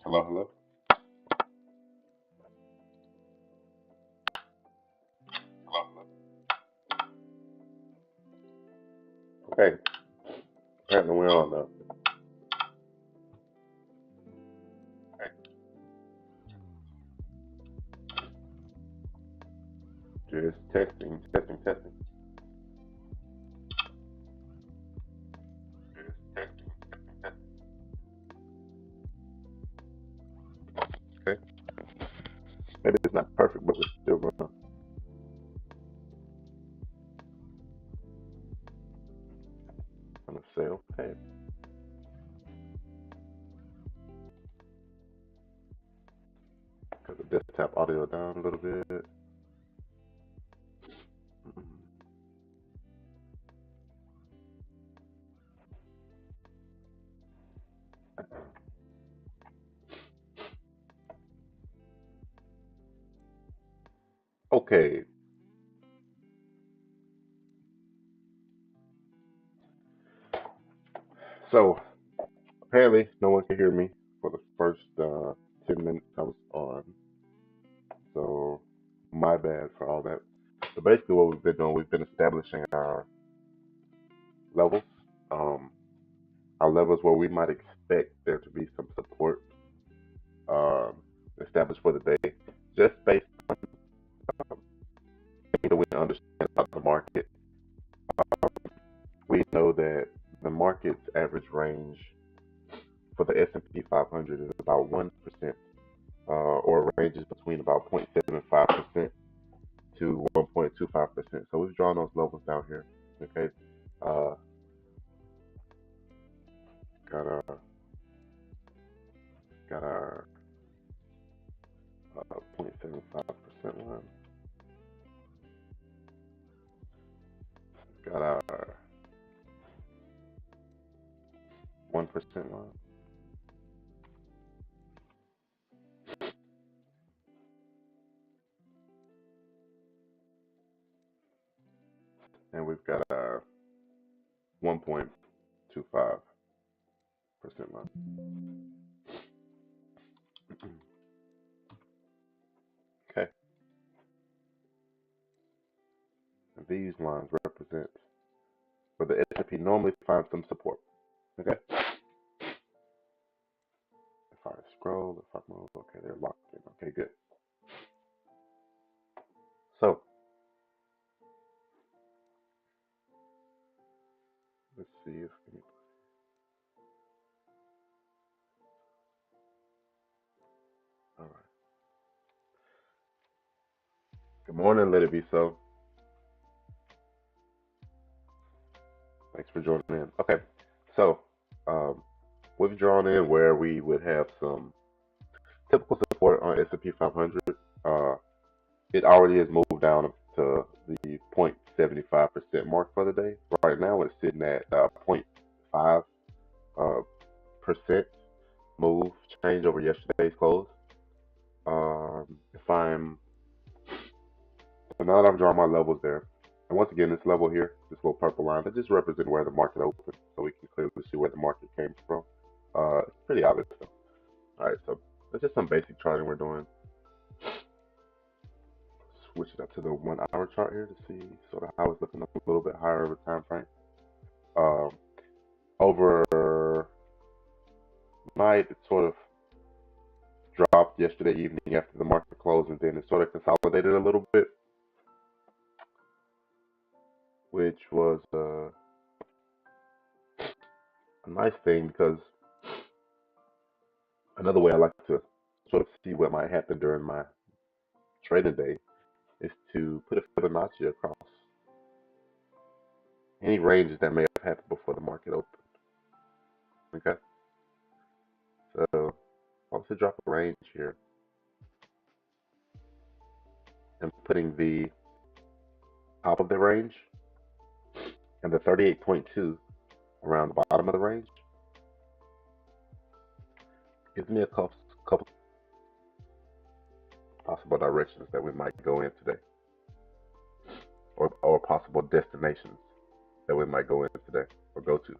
Hello, hello. Hello, hello. Okay, apparently we're on now. Okay, just testing, testing, testing. Just testing, testing, testing. Okay, maybe it's not perfect, but we're still going on the sale. Okay, cut the desktop audio down a little bit. Okay, so apparently no one can hear me for the first 10 minutes I was on, so my bad for all that. So basically, what we've been doing, we've been establishing levels. Um, our levels where we might expect there to be some support um, established for the day, just based on things that we understand about the market. We know that the market's average range for the S&P 500 is about 1%, or ranges between about 0.75% to 1.25%. So we've drawn those levels down here. Okay, uh, got our got our 0.75% line. Got our 1% line. And we've got our 1.25% line. Okay, and these lines represent where the S&P normally finds some support. Okay, if I scroll, if I move, okay, they're locked in. Okay, good. So let's see if all right. Good morning, let it be so. Thanks for joining in. Okay, so um, we've drawn in where we would have some typical support on S&P 500. Uh, it already has moved down to the 0.75% mark for the day. Right now, it's sitting at 0.5 uh, percent move change over yesterday's close. If I'm So now that I've drawn my levels there, and once again, this level here, this little purple line, that just represents where the market opened, so we can clearly see where the market came from. It's pretty obvious though. All right, so that's just some basic charting we're doing. Switch it up to the 1 hour chart here to see sort of how it's looking up a little bit higher over time frame. Um, Over night, it sort of dropped yesterday evening after the market closed, and then it sort of consolidated a little bit, which was a nice thing because another way I like to sort of see what might happen during my trading day is to put a Fibonacci across any ranges that may have happened before the market opened. Okay, so I'll also drop a range here and putting the top of the range and the 38.2 around the bottom of the range gives me a couple possible directions that we might go in today, or possible destinations that we might go in today or go to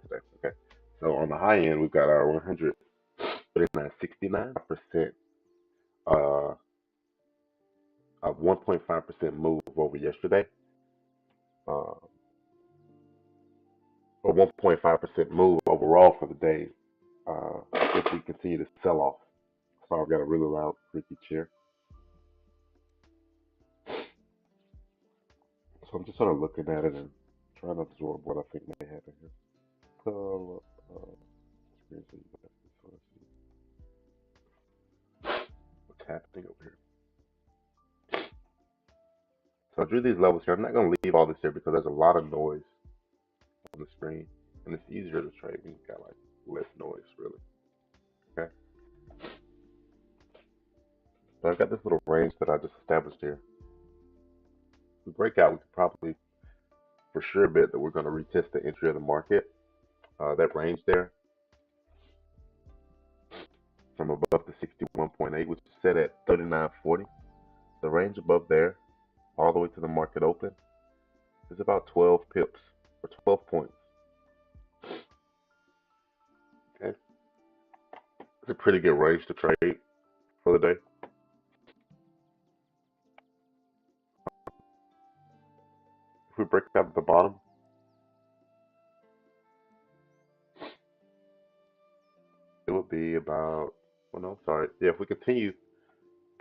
today. Okay, so on the high end, we've got our 100, but 39.69%, uh, a 1.5% move over yesterday, uh, or 1.5% move overall for the day. If we continue to sell off. So I've got a really loud, creaky chair. So I'm just sort of looking at it and trying to absorb what I think may happen here. So, what's happening over here. So I drew these levels here. I'm not going to leave all this here because there's a lot of noise on the screen, and it's easier to trade when you've got like less noise, really. Okay. So I've got this little range that I just established here. If we break out, we could probably for sure bet that we're going to retest the entry of the market. That range there from above the 61.8, which is set at 39.40. The range above there, all the way to the market open, is about 12 pips or 12 points. Okay, it's a pretty good range to trade for the day. If we break out at the bottom, it will be about, well, no, sorry. Yeah, if we continue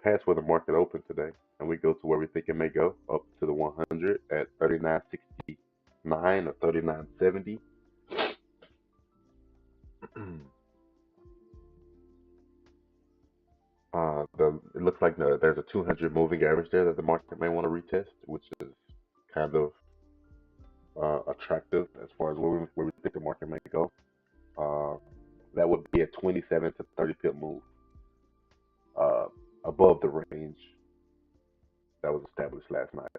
past where the market opened today and we go to where we think it may go, up to the 100 at 39.69 or 39.70. It looks like there's a 200 moving average there that the market may want to retest, which is kind of attractive as far as where we think the market may go. That would be a 27 to 30 pip move above the range that was established last night.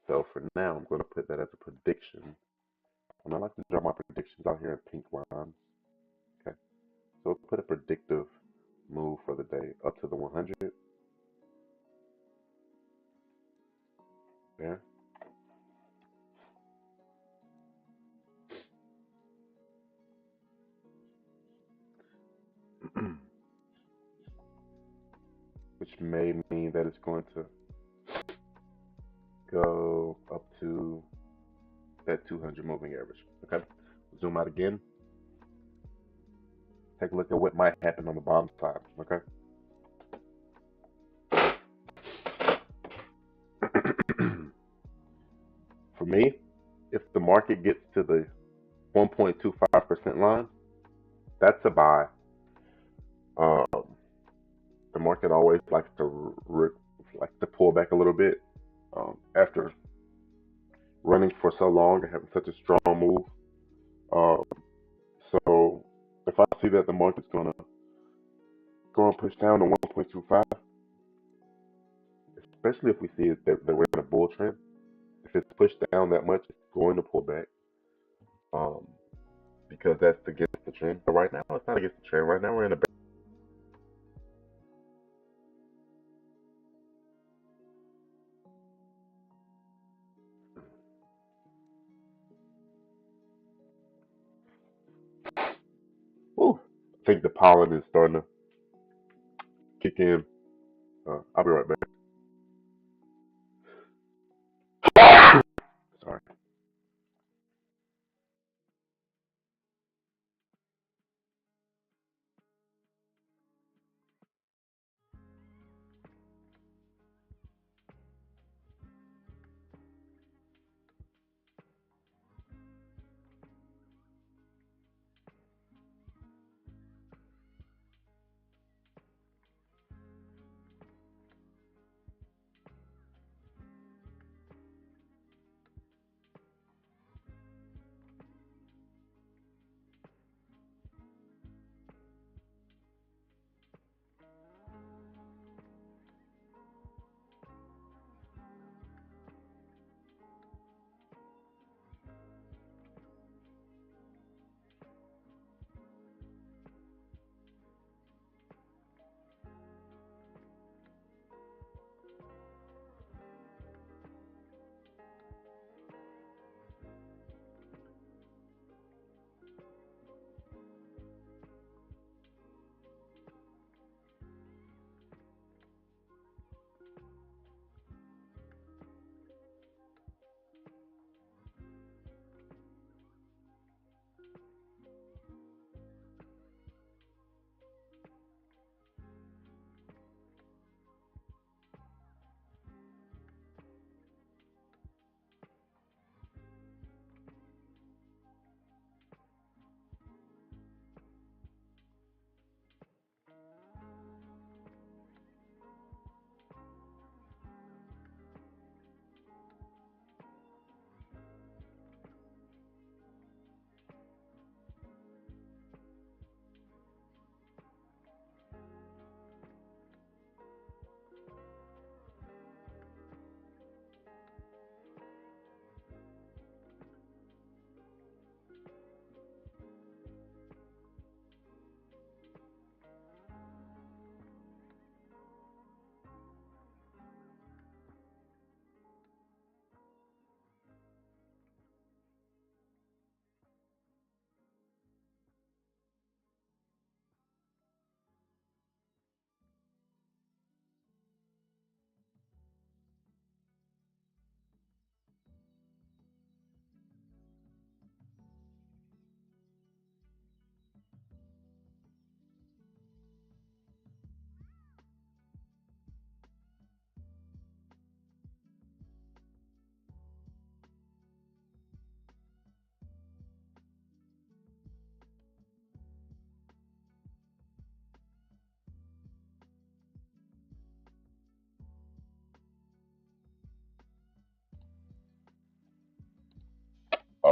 So for now, I'm going to put that as a prediction. And I like to draw my predictions out here in pink lines. Okay, so we'll put a predictive move for the day up to the 100. There. Which may mean that it's going to go up to that 200 moving average. Okay, zoom out again. Take a look at what might happen on the bottom side. Okay. For me, if the market gets to the 1.25% line, that's a buy. The market always likes to pull back a little bit after running for so long and having such a strong move. So if I see that the market's gonna go and push down to 1.25, especially if we see that we're in a bull trend, if it's pushed down that much, it's going to pull back because that's against the trend. But right now, it's not against the trend. Right now, we're in a Ooh, I think the pollen is starting to kick in. I'll be right back. Sorry.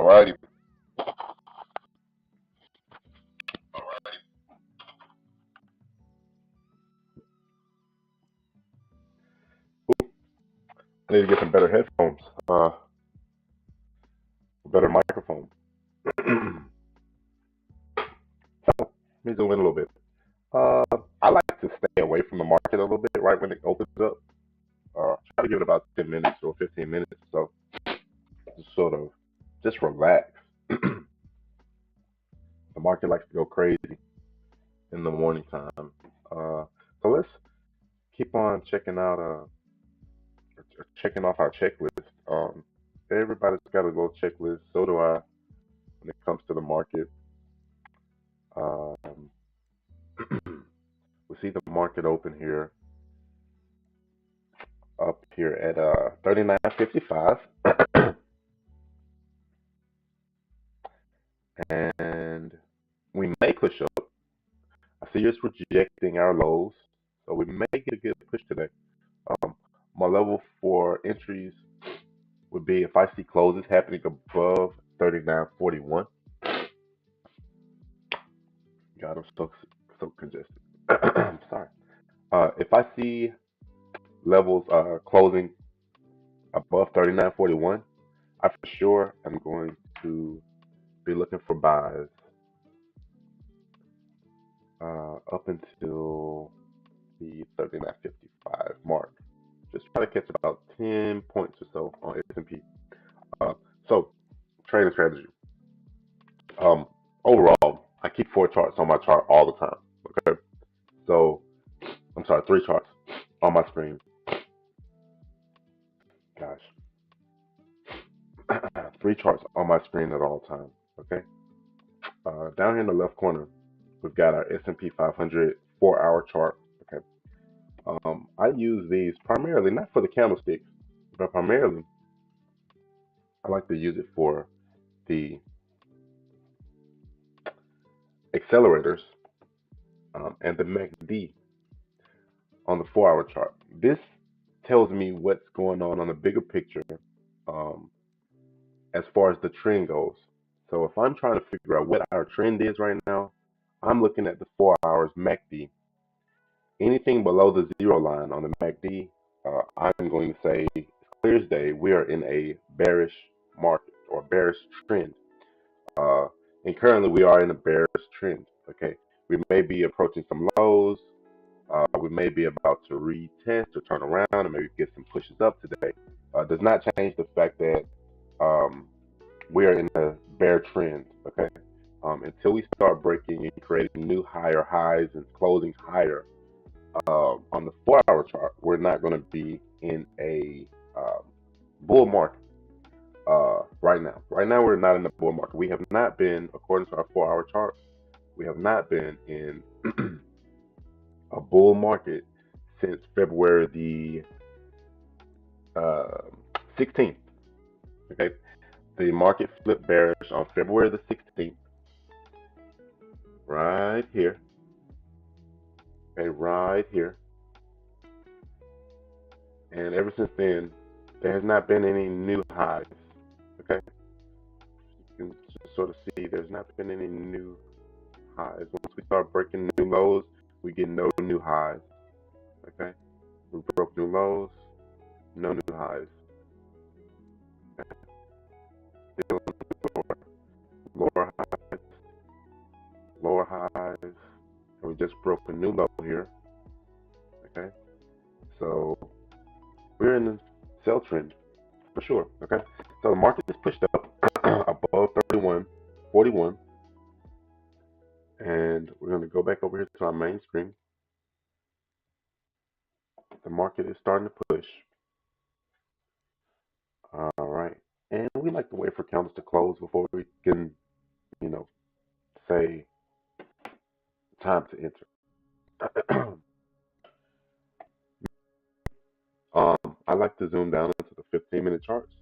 Alrighty. I need to get some better headphones, better microphone. So, let me zoom in a little bit. Uh, I like to stay away from the market a little bit right when it opens up. Try to give it about 10 minutes or 15 minutes, so just sort of just relax. The market likes to go crazy in the morning time. So let's keep on checking off our checklist. Everybody's got a little checklist. So do I when it comes to the market. Um, we see the market open here up here at 39.55, and we may push up. I see it's rejecting our lows, so we may get a good push today. Um, my level for entries would be if I see closes happening above 39.41. God, I'm so congested. Sorry. If I see levels closing above 39.41, I for sure am going to be looking for buys up until the 39.55 mark. Just try to catch about 10 points or so on S&P. So trading strategy. Overall, I keep 4 charts on my chart all the time. Okay, so I'm sorry, 3 charts on my screen. Gosh, 3 charts on my screen at all times. Okay, down here in the left corner, we've got our S&P 500 4-hour chart. Okay, I use these primarily not for the candlesticks, but primarily I like to use it for the accelerators and the MACD on the 4-hour chart. This tells me what's going on the bigger picture um, as far as the trend goes. So if I'm trying to figure out what our trend is right now, I'm looking at the 4 hours MACD. Anything below the zero line on the MACD, I'm going to say, clear as day, we are in a bearish market or bearish trend. Uh, and currently we are in a bearish trend. Okay, we may be approaching some lows. We may be about to retest or turn around and maybe get some pushes up today. Does not change the fact that um, we are in a bear trend. Okay, until we start breaking and creating new higher highs and closing higher on the 4-hour chart, we're not going to be in a bull market right now. Right now, we're not in the bull market. We have not been, according to our 4-hour chart, we have not been in a bull market since February the 16th. Okay, the market flipped bearish on February the 16th, right here. Okay, right here. And ever since then, there has not been any new highs. Okay, you can just sort of see there's not been any new highs. Once we start breaking new lows, we get no new highs. Okay, we broke new lows, no new highs. Okay. Still lower highs, lower highs, and we just broke a new low here. Okay, so we're in the sell trend for sure. Okay, so the market is pushed up above 31.41, and we're going to go back over here to our main screen. The market is starting to push. All right, and we like to wait for candles to close before we can, say time to enter. I like to zoom down into the 15-minute charts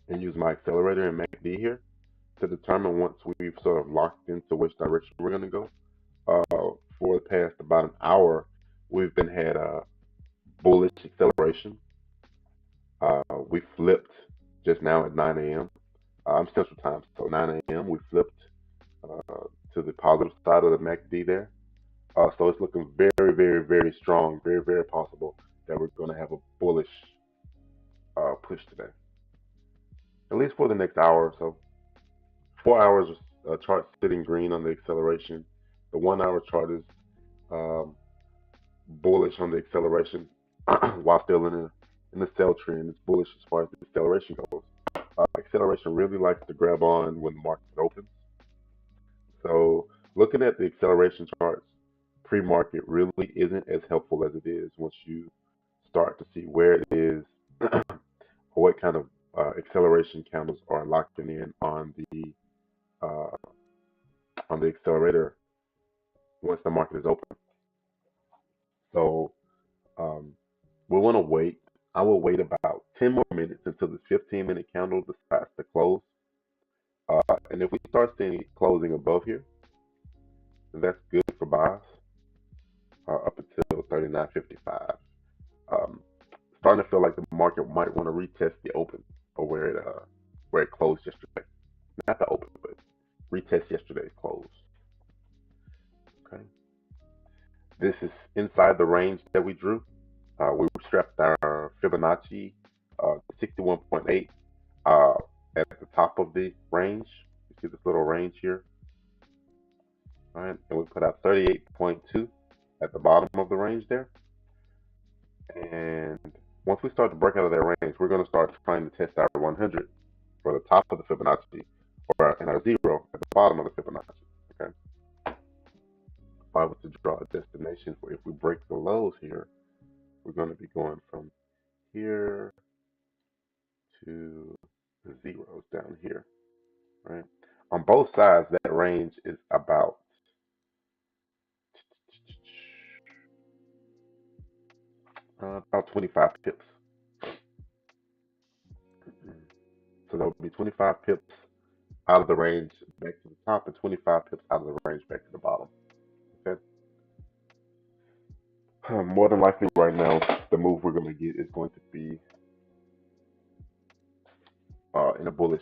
and use my accelerator and MACD here to determine once we've sort of locked into which direction we're going to go. For the past about an hour, we've been had a bullish acceleration. We flipped just now at 9 a.m. Central Time, so 9 a.m. We flipped to the positive side of the MACD there. So it's looking very, very, very strong, very, very possible that we're going to have a bullish push today, at least for the next hour or so. 4 hours chart sitting green on the acceleration. The 1 hour chart is um, bullish on the acceleration, while still in the sell trend. It's bullish as far as the acceleration goes. Acceleration really likes to grab on when the market opens. So looking at the acceleration charts pre-market really isn't as helpful as it is once you start to see where it is or what kind of acceleration candles are locking in uh, on the accelerator once the market is open. So um, we want to wait. I will wait about 10 more minutes until the 15-minute candle decides to close. And if we start seeing it closing above here, then that's good for buys up until 39.55. Um, Starting to feel like the market might want to retest the open or where it closed yesterday. Not the open, but retest yesterday's close. Okay. This is inside the range that we drew. We strapped our Fibonacci 61.8 at the top of the range. You see this little range here, right? And we put out 38.2 at the bottom of the range there. And once we start to break out of that range, we're going to start trying to test our 100 for the top of the Fibonacci, and our 0 at the bottom of the Fibonacci. Okay. If I was to draw a destination for if we break the lows here, we're going to be going from here to the zeros down here, right? On both sides, that range is about 25 pips. So that would be 25 pips out of the range back to the top and 25 pips out of the range back to the bottom. Okay. More than likely, right now, the move we're going to get is going to be in a bullish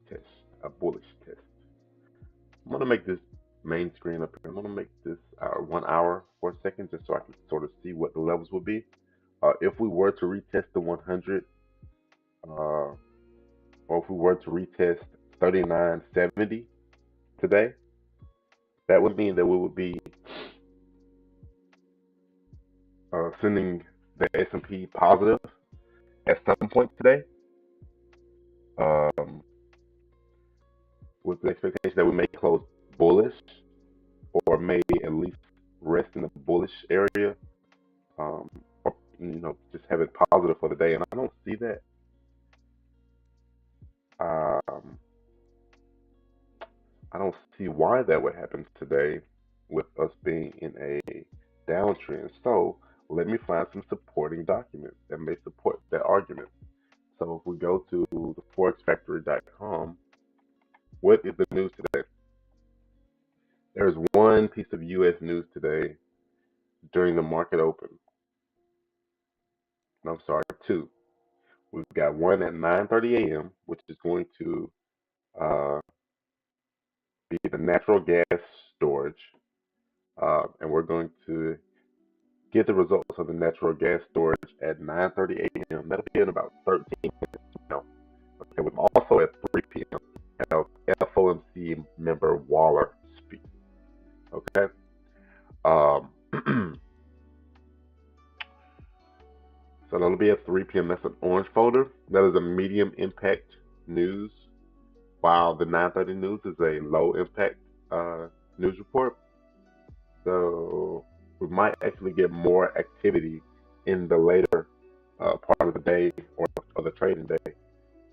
test, a bullish test. I'm gonna make this main screen up here. I'm gonna make this 1 hour for a second, just so I can sort of see what the levels will be. If we were to retest the 100, or if we were to retest 39.70 today, that would mean that we would be sending the S&P positive at some point today. With the expectation that we may close bullish or may at least rest in the bullish area, or just have it positive for the day. And I don't see that. I don't see why that would happen today with us being in a downtrend. So let me find some supporting documents that may support that argument. So if we go to the forexfactory.com, what is the news today? There's one piece of U.S. news today during the market open. No, I'm sorry, two. We've got one at 9:30 a.m., which is going to uh, be the natural gas storage, and we're going to get the results of the natural gas storage at 9:30 a.m. That'll be in about 13 minutes from now. Okay, we've also at 3 p.m. have FOMC member Waller speaking. Okay. So that'll be at 3 p.m. That's an orange folder. That is a medium impact news, while the 9:30 news is a low impact news report. So we might actually get more activity in the later part of the day or the trading day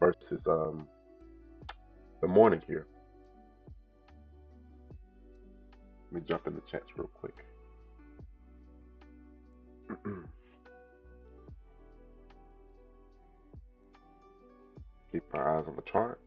versus the morning here. Let me jump in the chats real quick. Keep our eyes on the chart.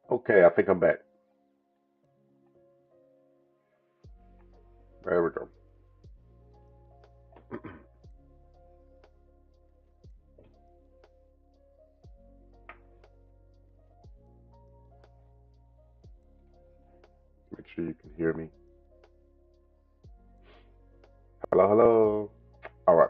Okay, I think I'm back. There we go. Make sure you can hear me. Hello, hello. All right.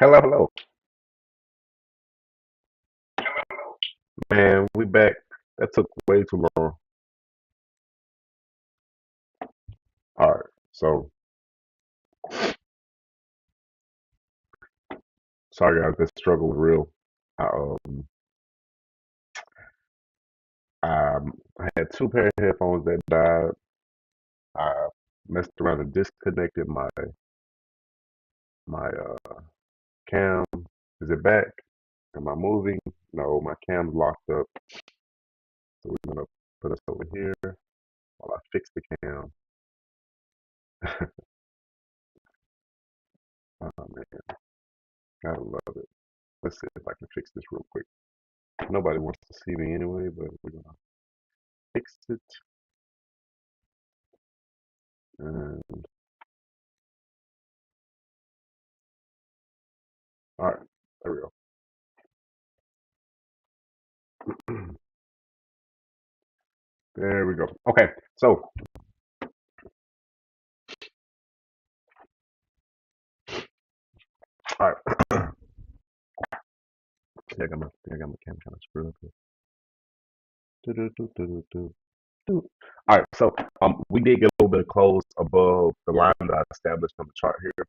Hello, hello. Man, we back. That took way too long. All right. So, sorry guys, this struggle was real. I, um, I had two pair of headphones that died. I messed around and disconnected my cam. Is it back? Am I moving? No, my cam's locked up. So we're gonna put us over here while I fix the cam. Oh man, gotta love it. Let's see if I can fix this real quick. Nobody wants to see me anyway, but we're gonna fix it. And all right, there we go. There we go. Okay, so all right. I got my camera kind of screwed up here. Do-do-do-do-do-do. All right, so we did get a little bit of close above the line that I established on the chart here.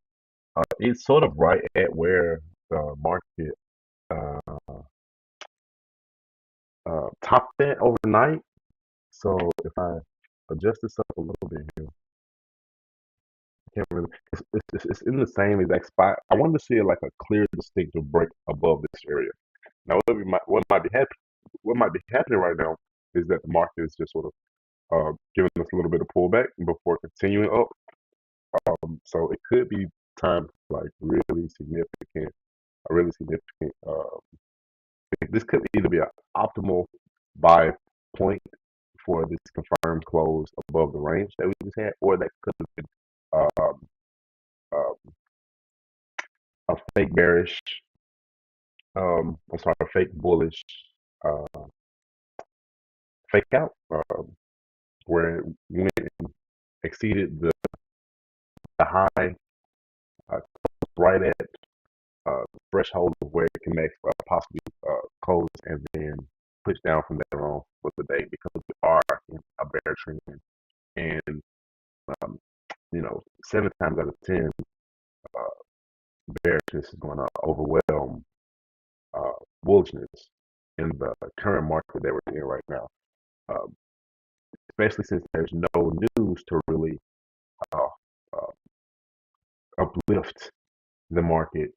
It's sort of right at where the market uh, topped at overnight. So if I adjust this up a little bit here, I can't really. It's in the same exact spot. I wanted to see like a clear, distinctive break above this area. Now, what might be happening right now is that the market is just sort of giving us a little bit of pullback before continuing up. So it could be time for like a really significant. This could either be an optimal buy point for this confirmed close above the range that we just had, or that could have been uh, a fake bearish, I'm sorry, a fake bullish, uh, fake out, where it went and exceeded the high, uh, right at threshold of where it can make possibly close and then push down from there on with the day because we are in a bear trend. And, um, 7 times out of 10, uh, bearishness is going to overwhelm uh, bullishness in the current market that we're in right now, um, especially since there's no news to really uh, uh, uplift the market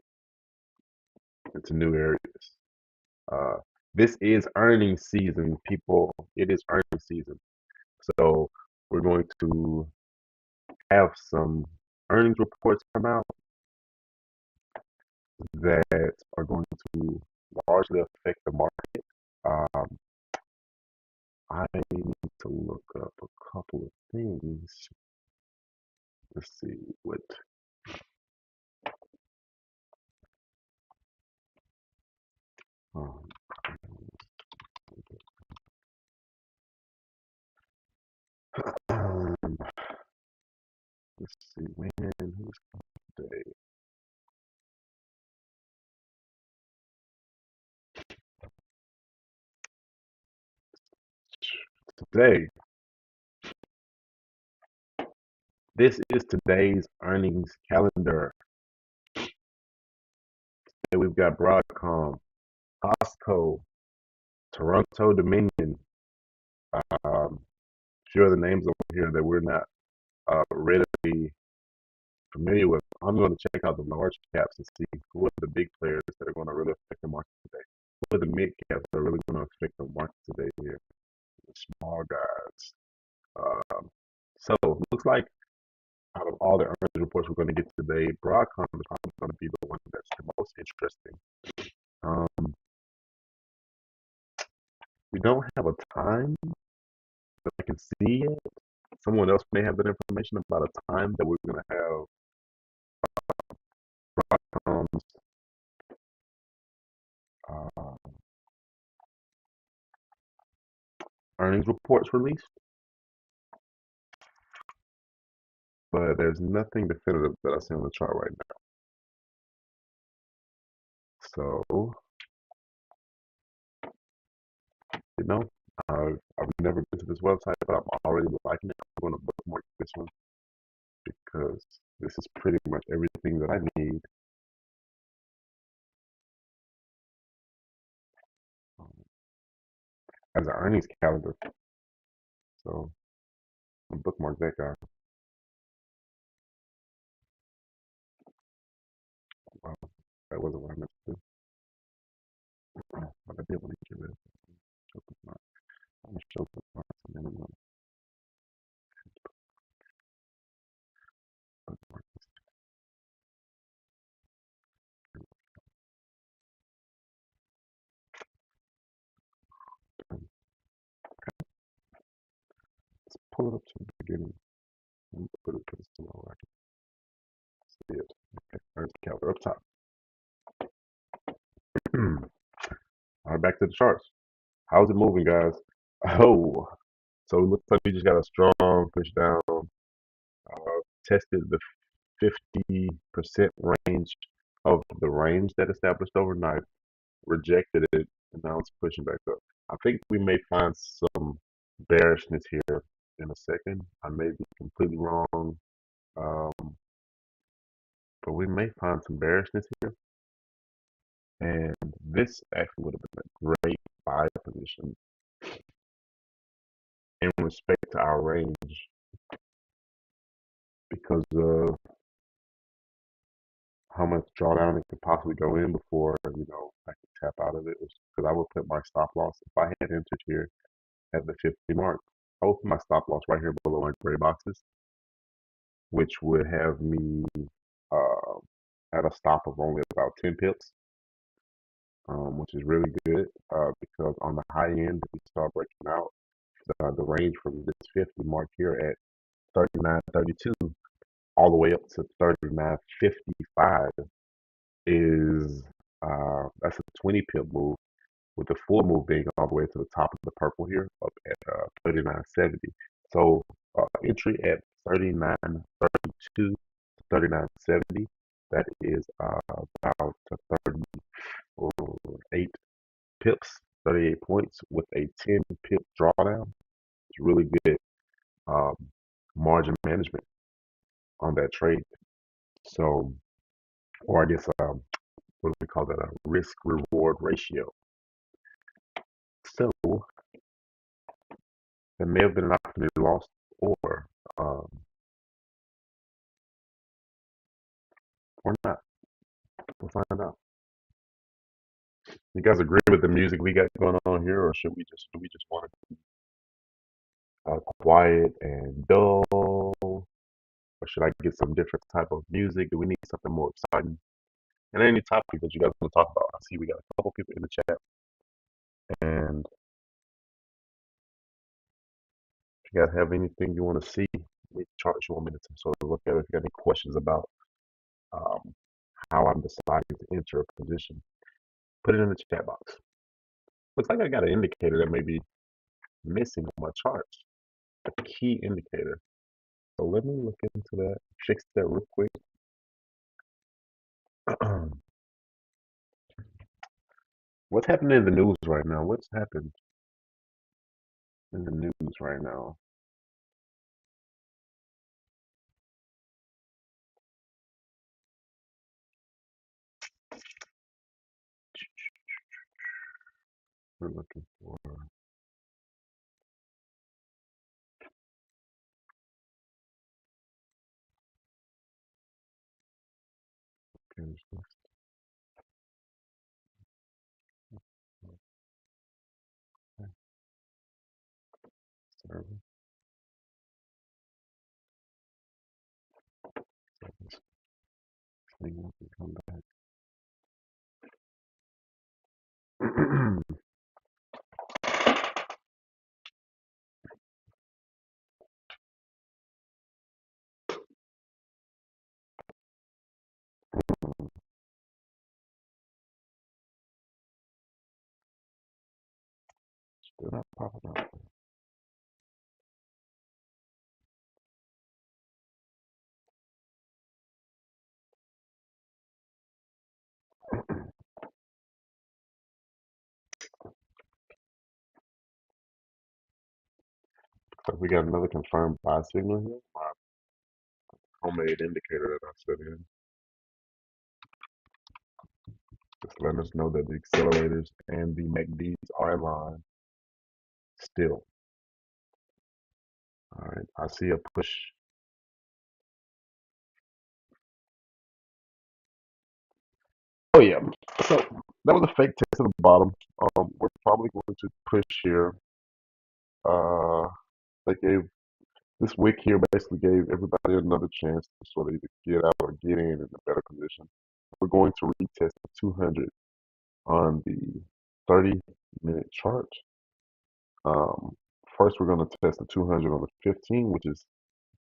into new areas. Uh, this is earnings season, people. It is earnings season. So we're going to have some earnings reports come out that are going to largely affect the market. Um, I need to look up a couple of things. Let's see what. Um, um, let's see when. Who's today? Today. This is today's earnings calendar. And we've got Broadcom, Costco, Toronto Dominion, a few other names over here that we're not readily familiar with. I'm going to check out the large caps and see who are the big players that are going to really affect the market today. Who are the mid caps that are really going to affect the market today here? The small guys. So it looks like out of all the earnings reports we're going to get today, Broadcom is probably going to be the one that's the most interesting. Um, we don't have a time that I can see yet. Someone else may have that information about a time that we're going to have Broadcom's uh, earnings reports released, but there's nothing definitive that I see on the chart right now. So, you know, I've never been to this website, but I'm already liking it. I'm going to bookmark this one because this is pretty much everything that I need um, as an earnings calendar. So, I'll bookmark that guy. Wow, that wasn't what I meant to do. But I did want to get rid of it. Show bookmark. I'm going to show bookmarks and then I'm going to bookmark this. Let's pull it up to the beginning and put it somewhere where I can see it. Okay, there's the calendar up top. All right, back to the charts. How's it moving, guys? Oh, so it looks like we just got a strong push down. Tested the 50% range of the range that established overnight, rejected it, and now it's pushing back up. I think we may find some bearishness here in a second. I may be completely wrong, um, but we may find some bearishness here. And this actually would have been a great buy position in respect to our range because of how much drawdown it could possibly go in before I could tap out of it. Because I would put my stop loss if I had entered here at the 50 mark. I would put my stop loss right here below my gray boxes, which would have me uh, at a stop of only about 10 pips, which is really good because on the high end, if we start breaking out, the range from this 50 mark here at 39.32 all the way up to 39.55 is that's a 20 pip move with the full move being all the way to the top of the purple here up at 39.70. So entry at 39.32 to 39.70, that is about 38 pips, 38 points with a 10 pip drawdown. It's really good um, margin management on that trade. So, or I guess what do we call that? A risk reward ratio. So there may have been an opportunity lost, um, or not. We'll find out. You guys agree with the music we got going on here, or do we just want it quiet and dull, or should I get some different type of music? Do we need something more exciting? And any topic that you guys want to talk about? I see we got a couple people in the chat, and if you guys have anything you want to see, any charts you want me to sort of look at, if you got any questions about um, how I'm deciding to enter a position, put it in the chat box. Looks like I got an indicator that may be missing on my charts, a key indicator. So let me look into that, fix that real quick. What's happening in the news right now? What's happened in the news right now? We're looking for. Service. Thing wants to come back. Still not popping up. So we got another confirmed buy signal here. My homemade indicator that I set in, just letting us know that the accelerators and the MACDs are aligned still. All right, I see a push. Oh yeah, so that was a fake test at the bottom. We're probably going to push here. They gave this wick here basically gave everybody another chance to sort of either get out or get in a better position. We're going to retest the 200 on the 30-minute chart. Um, First, we're going to test the 200 on the 15, which is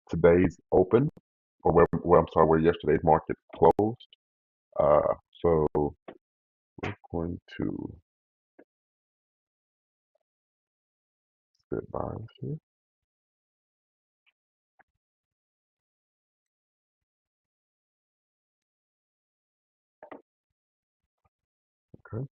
today's open, or I'm sorry, where yesterday's market closed. So we're going to set buys here. Okay.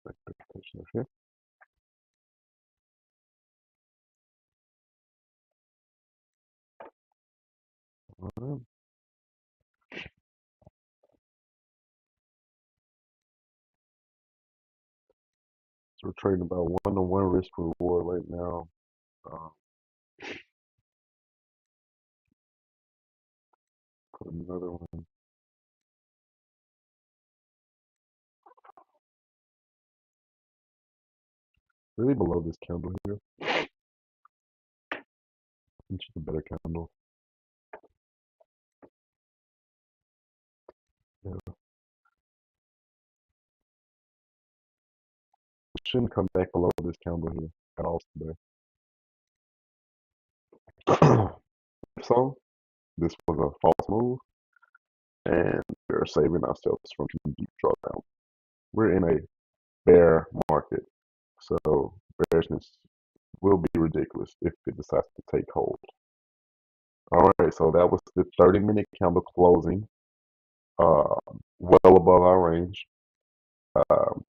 Expectation of here. All right. So we're trading about 1-to-1 risk reward right now. Um, Put another one really below this candle here. Which is a better candle. Yeah. It shouldn't come back below this candle here at all today. So this was a false move, and we're saving ourselves from some deep drawdown. We're in a bear market, so bearishness will be ridiculous if it decides to take hold. All right, so that was the 30-minute candle closing, uh, well above our range.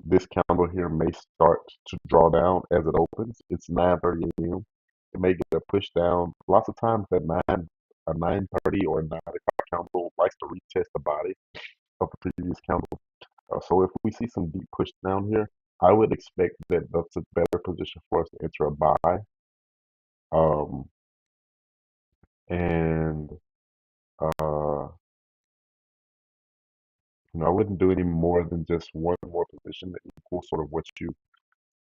This candle here may start to draw down as it opens. It's 9:30 a.m. It may get a push down. Lots of times that 9:30 or 9 o'clock candle likes to retest the body of the previous candle. So if we see some deep push down here, I would expect that that's a better position for us to enter a buy. Um, and I wouldn't do any more than just one more position that equals sort of what you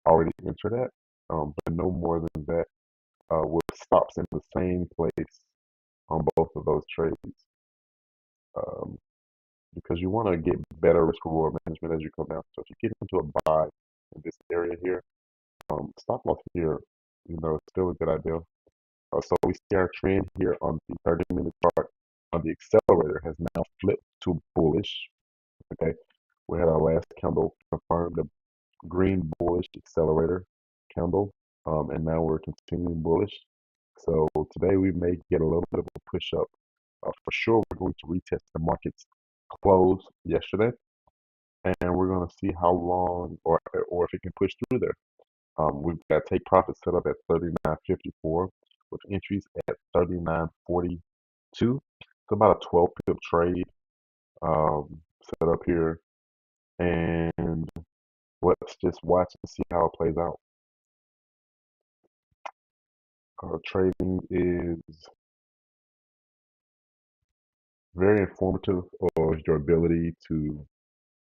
already entered at, but no more than that. With stops in the same place on both of those trades, um, because you want to get better risk reward management as you come down. So if you get into a buy in this area here, stop loss here, it's still a good idea. So we see our trend here on the 30-minute chart on the accelerator has now flipped to bullish. Okay, we had our last candle confirmed the green bullish accelerator candle, and now we're continuing bullish. So today we may get a little bit of a push up. For sure, we're going to retest the market's close yesterday, and we're going to see how long or if it can push through there. We've got take profit set up at 39.54 with entries at 39.42. It's about a 12 pip trade set up here, and let's just watch and see how it plays out. Trading is very informative of your ability to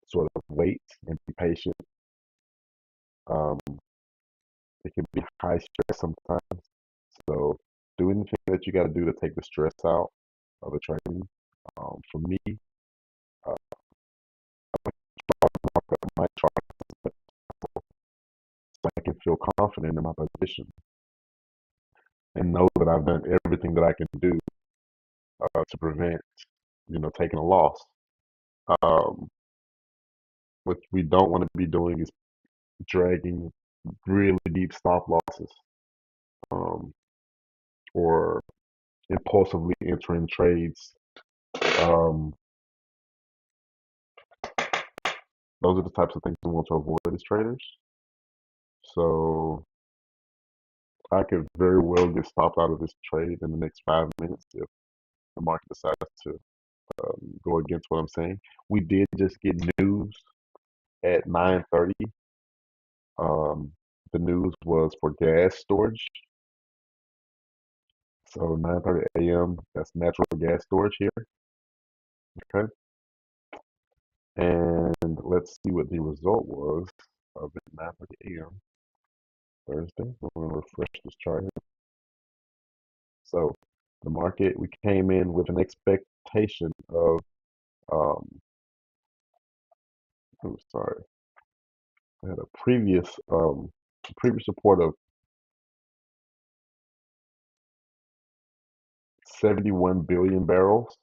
sort of wait and be patient. Um, it can be high stress sometimes. So do anything that you got to do to take the stress out of the trading. For me, uh, my chart, so I can feel confident in my position and know that I've done everything that I can do to prevent, taking a loss. Um, what we don't want to be doing is dragging really deep stop losses, um, or impulsively entering trades. Um, those are the types of things we want to avoid as traders. So I could very well get stopped out of this trade in the next 5 minutes if the market decides to go against what I'm saying. We did just get news at 9:30. Um, the news was for gas storage. So 9:30 a.m. That's natural gas storage here. Okay, and let's see what the result was of it 9:30 a.m. Thursday. We're going to refresh this chart here. So the market, we came in with an expectation of, I'm sorry, I had a previous report of 71 billion barrels.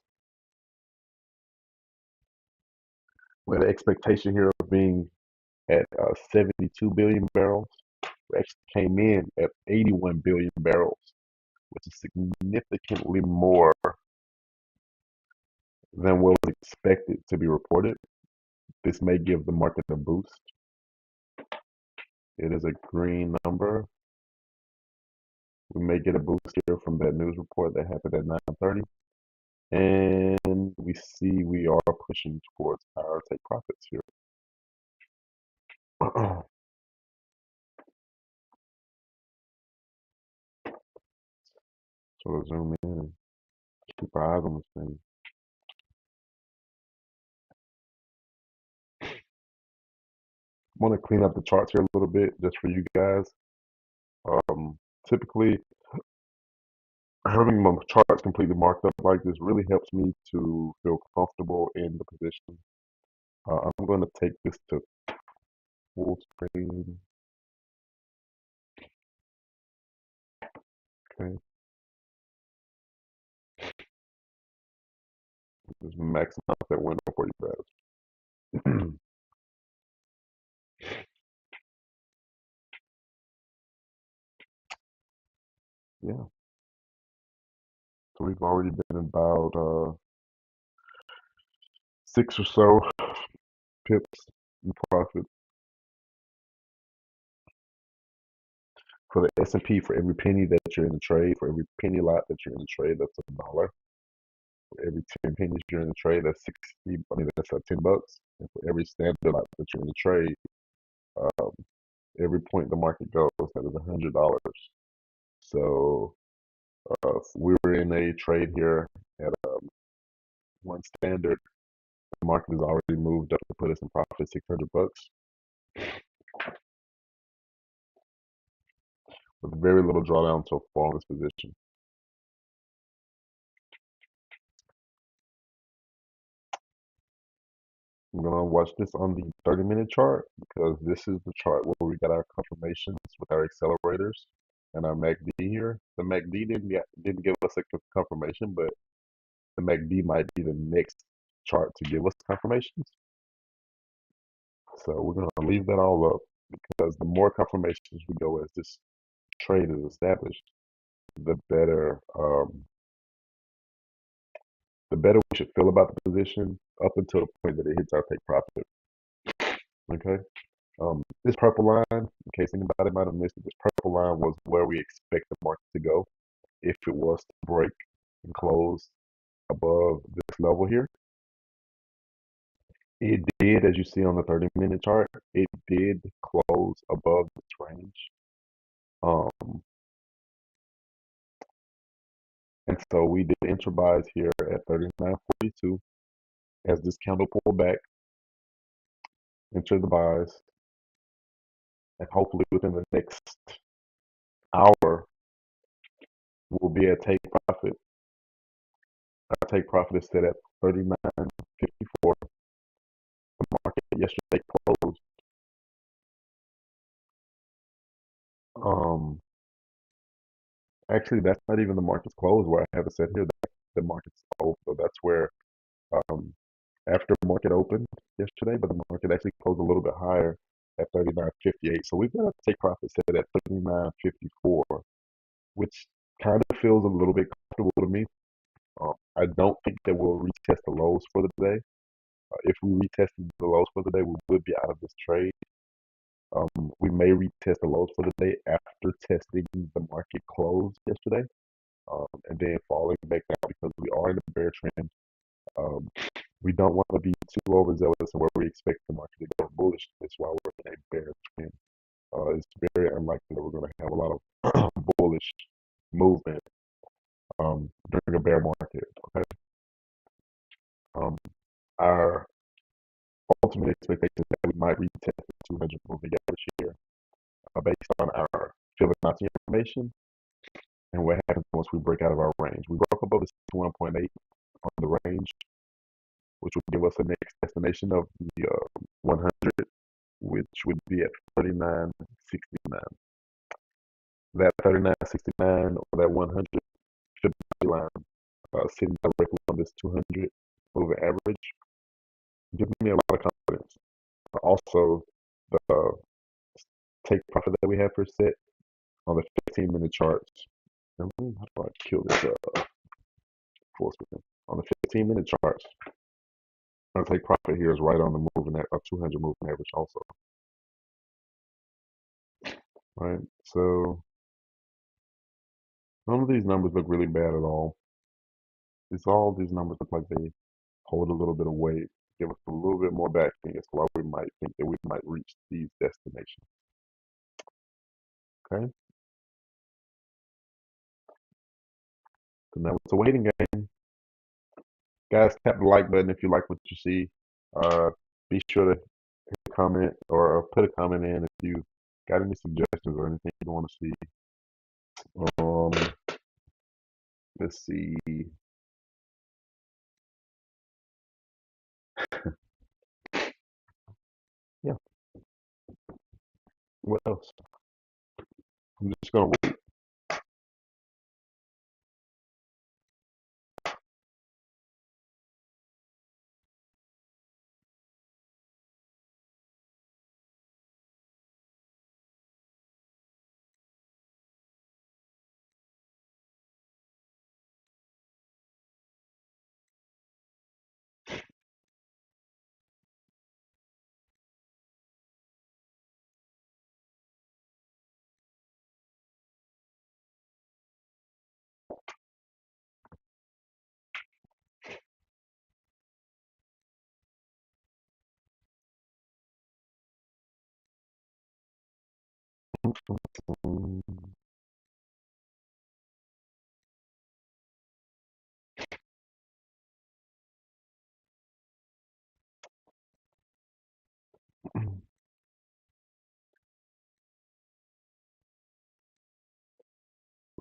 With an expectation here of being at 72 billion barrels. We actually came in at 81 billion barrels, which is significantly more than what was expected to be reported. This may give the market a boost. It is a green number. We may get a boost here from that news report that happened at 9:30. And we see we are pushing towards our take profits here. So we'll zoom in and keep our eyes on this thing. I want to clean up the charts here a little bit just for you guys. Typically, having my charts completely marked up like this really helps me to feel comfortable in the position. I'm going to take this to full screen. Okay, just maximize that window for you guys. Yeah, so we've already been about 6 or so pips in profit for the S&P. For every penny that you're in the trade, for every penny lot that you're in the trade, that's $1. For every 10 pennies you're in the trade, that's 60. I mean, that's $10. And for every standard lot that you're in the trade, um, every point the market goes, that is $100. So we were in a trade here at one standard. The market has already moved up to put us in profit, $600 with very little drawdown so far in this position. I'm gonna watch this on the 30-minute chart because this is the chart where we got our confirmations with our accelerators and our MACD here. The MACD didn't give us a confirmation, but the MACD might be the next chart to give us confirmations. So we're gonna leave that all up because the more confirmations we go as this trade is established, the better we should feel about the position up until the point that it hits our take profit. Okay. This purple line, in case anybody might have missed it, this purple line was where we expect the market to go if it was to break and close above this level here. It did, as you see on the 30-minute chart, it did close above this range. Um, and so we did intra buys here at 39.42 as this candle pulled back, enter the buys, and hopefully within the next hour we'll be at take profit. Our take profit is set at 39.54. The market yesterday closed. Um, Actually, that's not even the market's close where I have it set here. The market's open, so that's where um, after market opened yesterday, but the market actually closed a little bit higher. at 39.58. So we've got a take profit set at 39.54, which kind of feels a little bit comfortable to me. I don't think that we'll retest the lows for the day. If we retested the lows for the day, we would be out of this trade. We may retest the lows for the day after testing the market close yesterday, and then falling back down because we are in a bear trend. Um, we don't want to be too overzealous in where we expect the market to go bullish. That's why we're in a bear trend. It's very unlikely that we're going to have a lot of bullish movement during a bear market. Okay. Um, our ultimate expectation is that we might retest the 200 moving average here based on our Fibonacci information and what happens once we break out of our range. We broke above the 61.8 on the range, which would give us a next destination of the 100, which would be at 39.69. That 39.69 or that 100 Fibonacci line sitting directly on this 200 moving average gives me a lot of confidence. Also, the take profit that we have for set on the 15-minute charts. How do I kill this full screen? On the 15-minute charts, our take profit here is right on the moving 200 moving average also. Right, so none of these numbers look really bad at all. All these numbers look like they hold a little bit of weight, give us a little bit more backing as to why we might think that we might reach these destinations. Okay. So now it's a waiting game. Guys, tap the like button if you like what you see. Be sure to comment or put a comment in if you got any suggestions or anything you want to see. Um, let's see. Yeah. What else? I'm just gonna wait.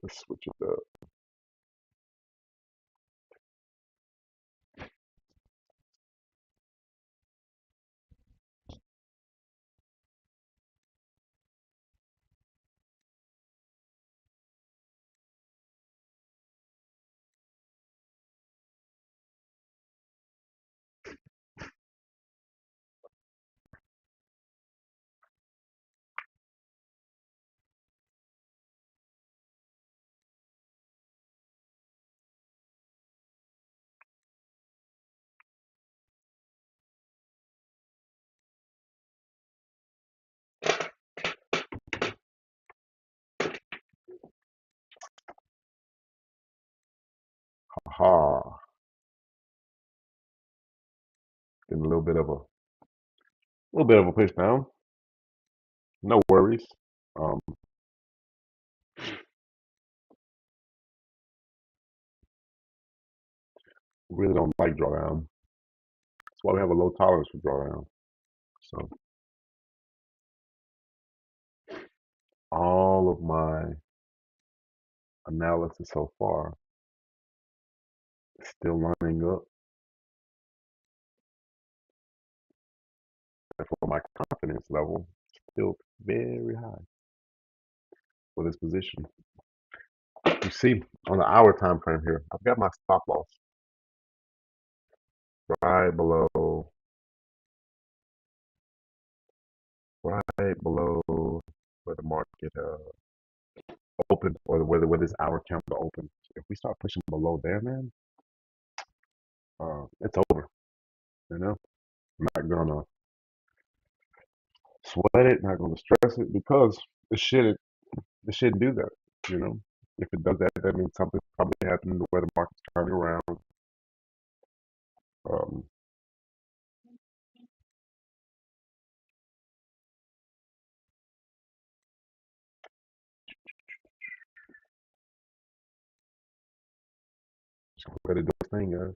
Let's switch it up. Aha. Getting a little bit of a push down. No worries. Um, really don't like drawdown. That's why we have a low tolerance for drawdown. So all of my analysis so far is still lining up. Therefore, my confidence level is still very high for this position. You see, on the hour time frame here, I've got my stop loss right below right below where the market opened, or where this hour candle opens. If we start pushing below there, man, it's over. You know, I'm not gonna sweat it, not gonna stress it because it shouldn't do that. You know, if it does that, that means something probably happened where the market's turning around. Um, just let it do its thing, guys.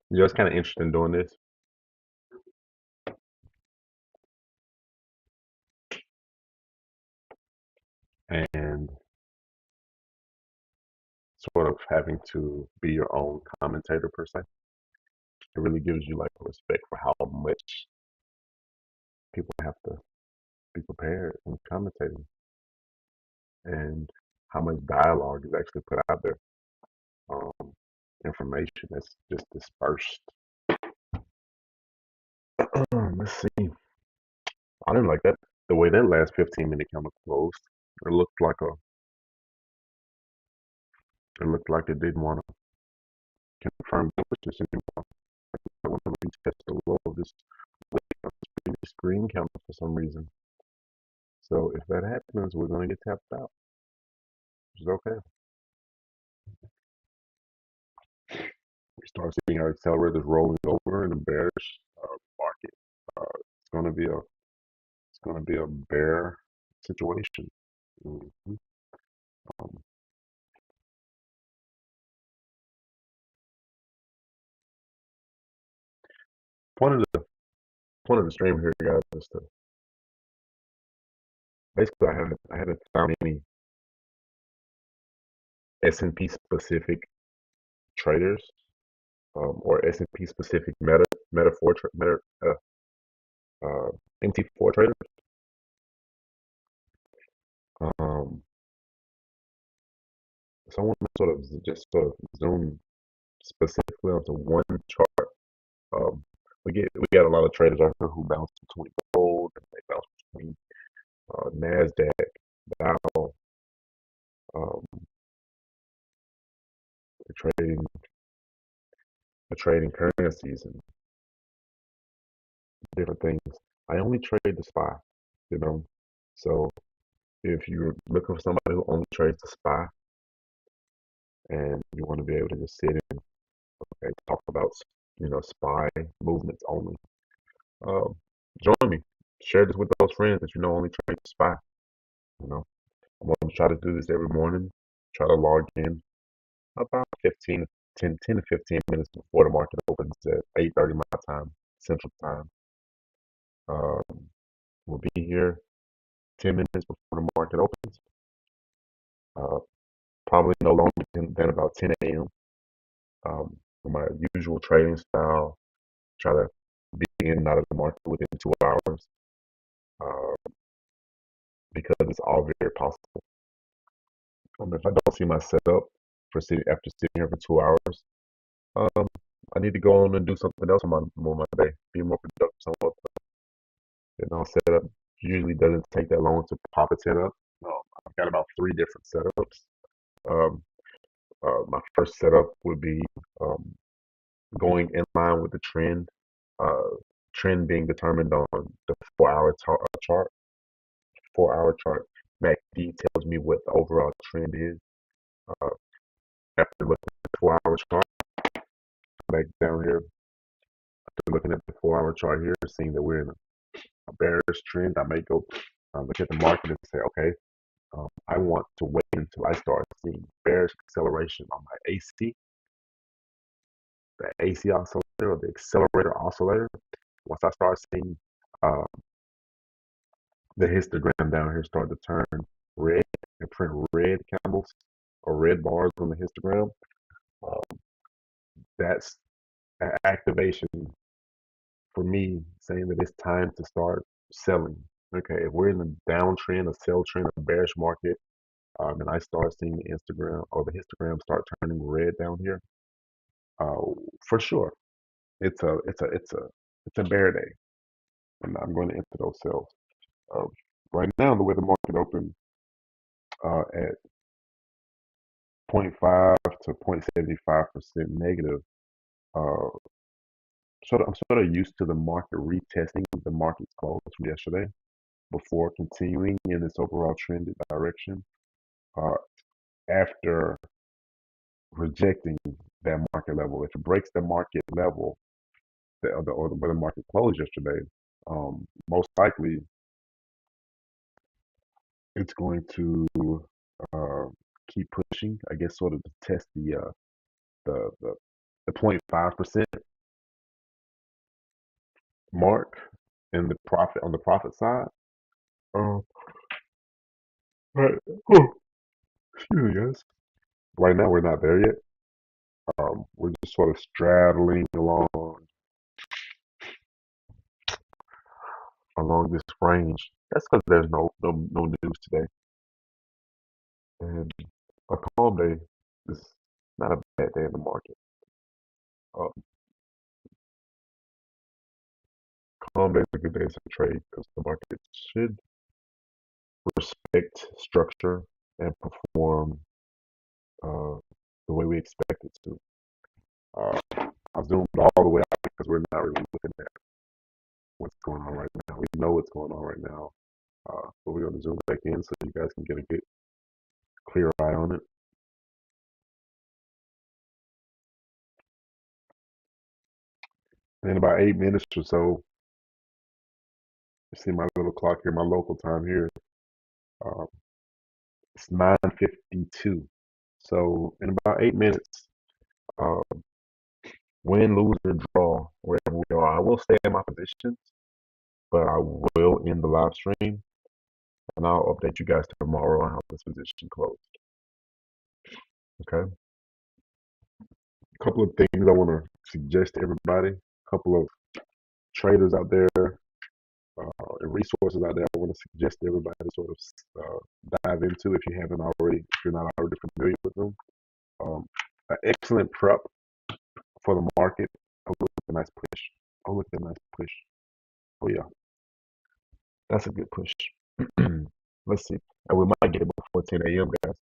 You know, it's kind of interesting doing this and sort of having to be your own commentator per se. It really gives you like a respect for how much people have to be prepared when commentating and how much dialogue is actually put out there. Um, Information that's just dispersed. Let's see. I didn't like that. The way that last 15-minute candle closed, it looked like a. It looked like it didn't want to confirm bullishness anymore. I want to retest the low of this green candle for some reason. So if that happens, we're going to get tapped out, which is okay. We start seeing our accelerators rolling over in a bearish market. It's going to be a bear situation. Mhm. Um, point of the point of the stream here, guys, is to basically I haven't found any S&P specific traders or S&P specific uh, MT4 traders. Um, so I want to sort of zoom specifically onto one chart. We got a lot of traders out here who bounce between gold and they bounce between Nasdaq, Dow. Um, they're trading currencies and different things. I only trade the SPY, you know. So if you're looking for somebody who only trades the SPY and you want to be able to just sit and talk about SPY movements only, um, join me. Share this with those friends that you know only trade the SPY. You know, I'm going to try to do this every morning. Try to log in about 10 to 15 minutes before the market opens at 8:30 my time, Central Time. We'll be here 10 minutes before the market opens. Uh, Probably no longer than about 10 a.m. My usual trading style, try to be in and out of the market within 2 hours uh, because it's all very possible. If I don't see my setup after sitting here for 2 hours, um, I need to go on and do something else on my day, be more productive. Setup usually doesn't take that long to pop its head up. I've got about three different setups. Um, my first setup would be um, going in line with the trend. Uh, Trend being determined on the 4 hour chart. 4 hour chart. MACD tells me what the overall trend is. Uh, After looking at the 4 hour chart, back down here, after looking at the 4 hour chart here, seeing that we're in a bearish trend, I may go look at the market and say, okay, I want to wait until I start seeing bearish acceleration on my AC, the AC oscillator or the accelerator oscillator. Once I start seeing uh, the histogram down here start to turn red and print red candles or red bars on the histogram, uh, that's an activation for me saying that it's time to start selling. Okay, if we're in a downtrend, a sell trend, a bearish market, and I start seeing the Instagram or the histogram start turning red down here, uh, for sure, it's a bear day, and I'm going to enter those sales. Uh, right now, the way the market opened at 0.5 to 0.75% negative, uh, I'm sort of used to the market retesting the market's close from yesterday before continuing in this overall trended direction. Uh, After rejecting that market level, if it breaks the market level, or where the market closed yesterday, most likely it's going to uh, keep pushing. I guess sort of to test the the, the 0.5% mark in the profit on the profit side. Um, right. Oh, excuse me, guys. Right now we're not there yet. We're just sort of straddling along this range. That's because there's no news today, and a calm day is not a bad day in the market. Um, Calm days are good days to trade because the market should respect structure and perform uh, the way we expect it to. Uh, I zoomed all the way out because we're not really looking at what's going on right now. We know what's going on right now, but we're going to zoom back in so you guys can get a good, clear eye on it. In about 8 minutes or so, you see my little clock here, my local time here. Um, it's 9:52. So in about 8 minutes, uh, win, lose, or draw, wherever we are, I will stay in my positions, but I will end the live stream, and I'll update you guys tomorrow on how this position closed. Okay. A couple of things I want to suggest to everybody. A couple of traders out there and resources out there I want to suggest to everybody to sort of dive into if you haven't already, if you're not already familiar with them. Um, an excellent prep for the market. Oh, look at the nice push. Oh, look at the nice push. Oh, yeah. That's a good push. Let's see. And we might get it before 10 a.m., guys.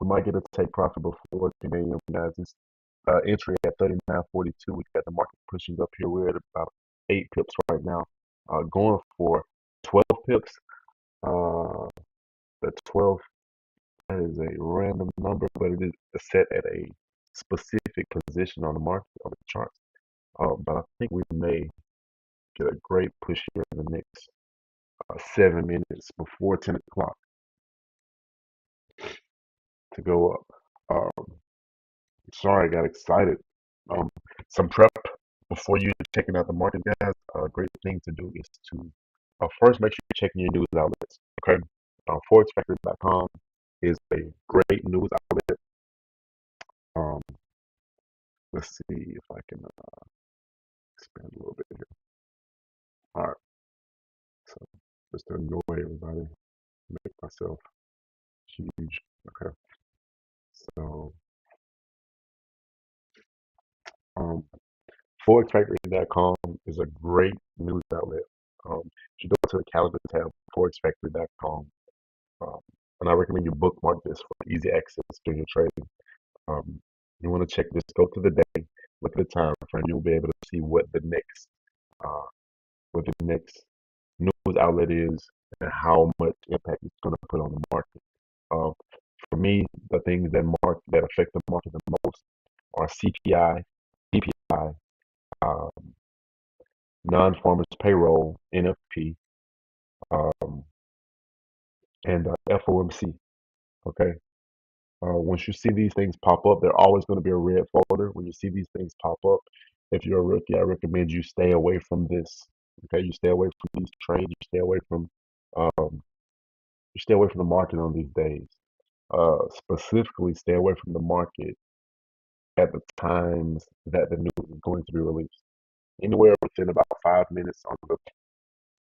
We might get a take profit before 10 a.m., guys. This entry at 39.42. We got the market pushing up here. We're at about 8 pips right now. Going for 12 pips. Uh, the 12, that is a random number, but it is set at a specific position on the market, on the chart. But I think we may get a great push here in the next 7 minutes before 10 o'clock to go up. Sorry, I got excited. Um, some prep before you checking out the market, guys. A great thing to do is to first make sure you're checking your news outlets. Okay, forexfactory.com is a great news outlet. Um, let's see if I can expand a little bit here. All right, so just to annoy everybody, make myself huge. Okay, so um, forexfactory.com is a great news outlet. If you go to the calendar tab, forexfactory.com, um, and I recommend you bookmark this for easy access during your trading. You want to check this, go to the day, look at the time frame. You'll be able to see uh, what the next news outlet is and how much impact it's going to put on the market. Uh, for me, the things that affect the market the most are CPI, PPI, um, non-farmers payroll, NFP, um, and FOMC. Okay. Once you see these things pop up, they're always going to be a red folder. When you see these things pop up, if you're a rookie, I recommend you stay away from this. Okay, you stay away from these trades. Um, you stay away from the market on these days. Specifically, stay away from the market at the times that the news is going to be released. Anywhere within about 5 minutes on the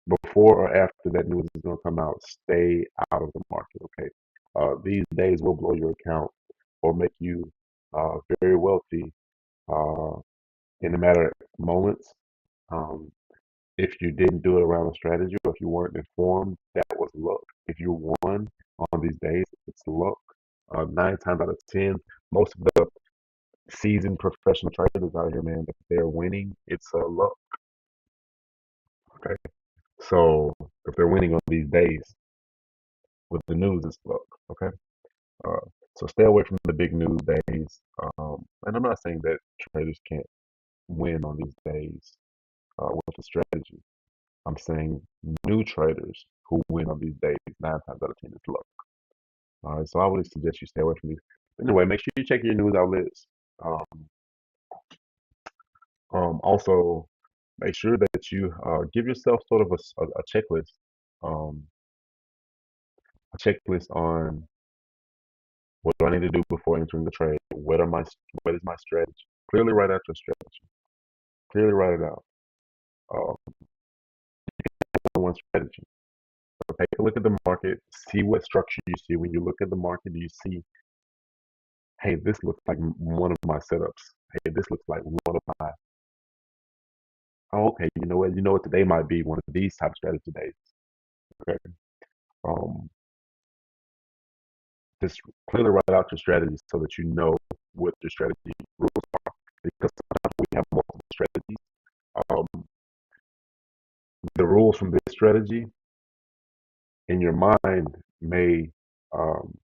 before or after that news is going to come out, stay out of the market. Okay, these days will blow your account or make you very wealthy uh, in a matter of moments. Um, if you didn't do it around a strategy or if you weren't informed, that was luck. If you won on these days, it's luck. 9 times out of 10, most of the seasoned professional traders out here, man, if they're winning, it's luck. Okay, so if they're winning on these days with the news, it's luck. Okay, uh, so stay away from the big news days. And I'm not saying that traders can't win on these days with a strategy. I'm saying new traders who win on these days, 9 times out of 10, is luck. All right, so I would suggest you stay away from these. Anyway, make sure you check your news outlets. Um, also, make sure that you give yourself sort of a checklist, um, a checklist on what do I need to do before entering the trade. What is my strategy? Clearly write out your strategy. Clearly write it out. Uh, one strategy. So take a look at the market. See what structure you see when you look at the market. Do you see, hey, this looks like one of my setups. Hey, this looks like one of my. Oh, okay. You know what? You know what? Today might be one of these type of strategy days. Okay. Um, just clearly write out your strategies so that you know what your strategy rules are. Because sometimes we have multiple strategies. Um, the rules from this strategy in your mind may um,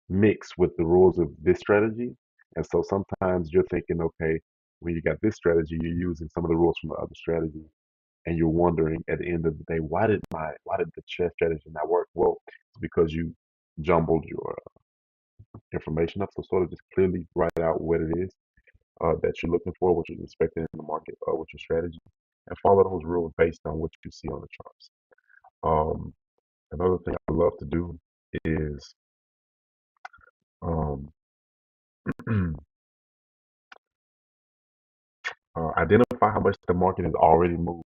mix with the rules of this strategy. And so sometimes you're thinking, okay, when you got this strategy, you're using some of the rules from the other strategy, and you're wondering at the end of the day, why did the chess strategy not work? Well, it's because you jumbled your information up. So sort of just clearly write out what it is that you're looking for, what you're expecting in the market, with your strategy, and follow those rules based on what you see on the charts. Um, Another thing I love to do is um, identify how much the market has already moved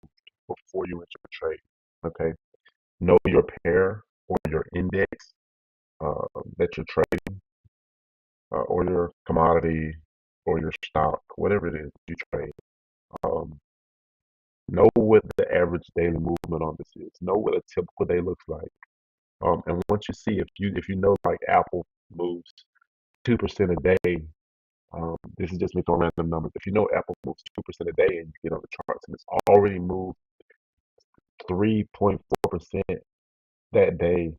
before you enter a trade. Okay, know your pair or your index that you're trading, or your commodity or your stock, whatever it is you trade. Um, know what the average daily movement on this is. Know what a typical day looks like. And once you see if you know like Apple moves 2% a day, this is just me throwing random numbers. If you know Apple moves 2% a day and you get on the charts and it's already moved 3.4% that day,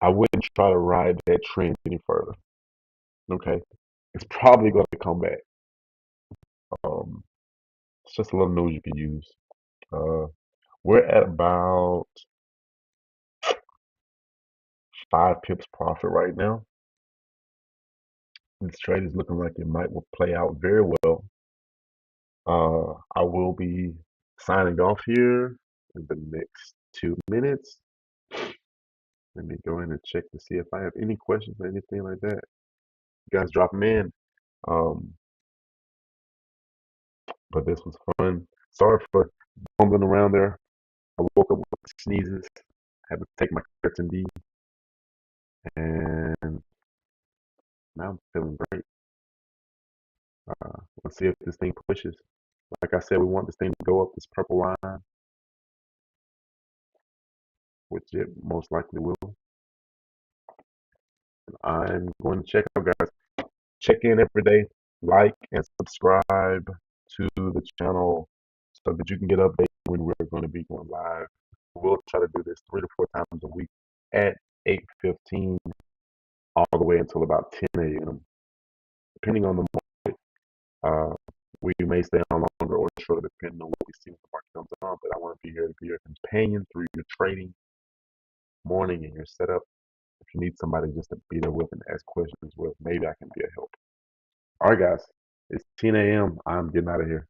I wouldn't try to ride that trend any further. Okay, it's probably going to come back. Um, it's just a little news you can use. Uh, we're at about 5 pips profit right now. This trade is looking like it might will play out very well. I will be signing off here in the next 2 minutes. Let me go in and check to see if I have any questions or anything like that. You guys drop them in. Um, but this was fun. Sorry for bumbling around there. I woke up with sneezes. Had to take my creatine D, and now I'm feeling great. Let's see if this thing pushes. Like I said, we want this thing to go up this purple line, which it most likely will. I'm going to check out, guys. Check in every day, like and subscribe to the channel so that you can get updates when we're going to be going live. We'll try to do this 3 to 4 times a week at 8:15 all the way until about 10 a.m. Depending on the market, we may stay on longer or shorter depending on what we see when the market comes on. But I want to be here to be your companion through your trading morning and your setup. If you need somebody just to be there with and ask questions with, maybe I can be a help. All right, guys. It's 10 a.m. I'm getting out of here.